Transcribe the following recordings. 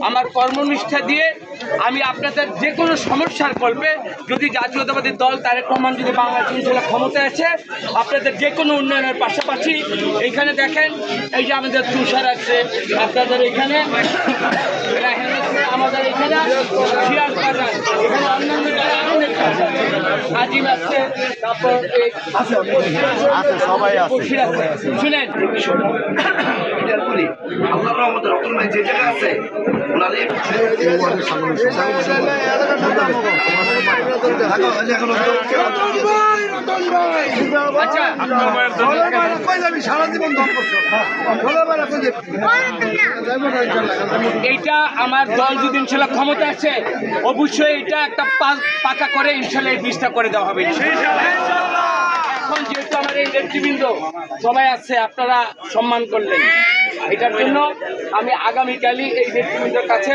আমার কর্মনিষ্ঠা দিয়ে আমি আপনাদের যে কোনো সমস্যার কল্পে যদি জাতীয়তাবাদী দল তারেক রহমান যদি বাংলাদেশ ইনশাল্লাহ ক্ষমতায় আছে আপনাদের যে কোনো উন্নয়নের পাশাপাশি এইখানে দেখেন এই যে আমাদের তুষার আছে আপনাদের এখানে আমাদের এখানে সিরাজ বাজার এখানে অন্যান্য অনেক আজিম আছে তারপর সবাই আছে শুনেন আল্লাহ রহমতের রতন ভাই যে জায়গায় আছে এইটা আমার দল যদি ইনশাল্লাহ ক্ষমতা আছে অবশ্যই এটা একটা পাকা করে ইনশাল্লাহ এই বীজটা করে দেওয়া হবে এখন যেহেতু আমার এই নেতৃবৃন্দ সবাই আছে আপনারা সম্মান করলেন এটার জন্য আমি আগামীকালই এই নেতৃবৃন্দের কাছে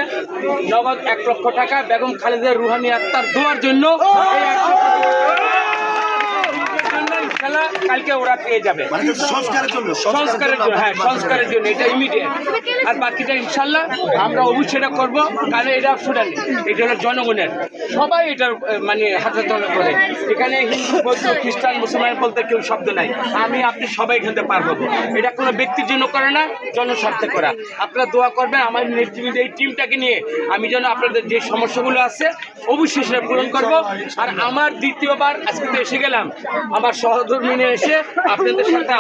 নগদ 1 লক্ষ টাকা বেগম খালেদা রুহানী আত্মার দোয়ার জন্য কালকে ওরা পেয়ে যাবে সংস্কারের জন্য হ্যাঁ সংস্কারের জন্য এটা ইমিডিয়েট আর বাকিটা ইনশাল্লাহ আমরা অবশ্যই এটা করবো কারণ এটা শুনেন এটা হলো জনগণের সবাই এটার মানে হাতে তলে করে এখানে হিন্দু বৌদ্ধ খ্রিস্টান মুসলমান বলতে কেউ শব্দ নাই আমি আপনি সবাই খেলতে পারবো এটা কোনো ব্যক্তির জন্য করে না জনস্বার্থে করা আপনারা দোয়া করবেন আমার নেতৃবৃন্দ এই টিমটাকে নিয়ে আমি যেন আপনাদের যে সমস্যাগুলো আছে অবশ্যই সেটা পূরণ করবো আর আমার দ্বিতীয়বার আজকে তো এসে গেলাম আমার সহধর্মী নিয়ে এসে আপনাদের সাথে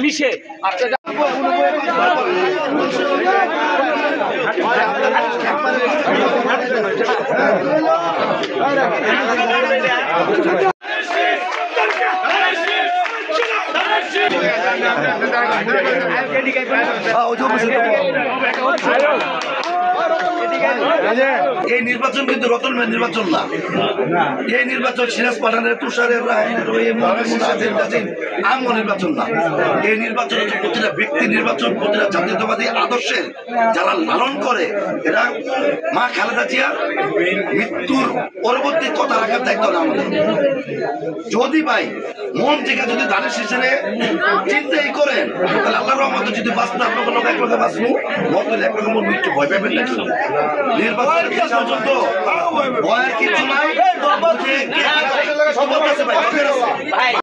মিশে আপনাদের এই নির্বাচন কিন্তু রতন ভাই নির্বাচন না এই নির্বাচন সিরাজ পাঠানের তুষারের আমও নির্বাচন না এই নির্বাচন হচ্ছে প্রতিটা ব্যক্তি নির্বাচন প্রতিটা জাতীয়তাবাদী আদর্শের যারা লালন করে এরা মা খালেদা জিয়ার মৃত্যুর পরবর্তী কথা রাখার দায়িত্ব না আমাদের যদি ভাই মন থেকে যদি ধানের শীষে চিন্তাই করেন তাহলে আল্লাহ রহমতে যদি বাঁচতে আপনার লোক এক লোকে বাঁচবো মত এক রকম মৃত্যু ভয় পাবেন না নির্বাচনের পর্যন্ত ভয়ের কিছু নাই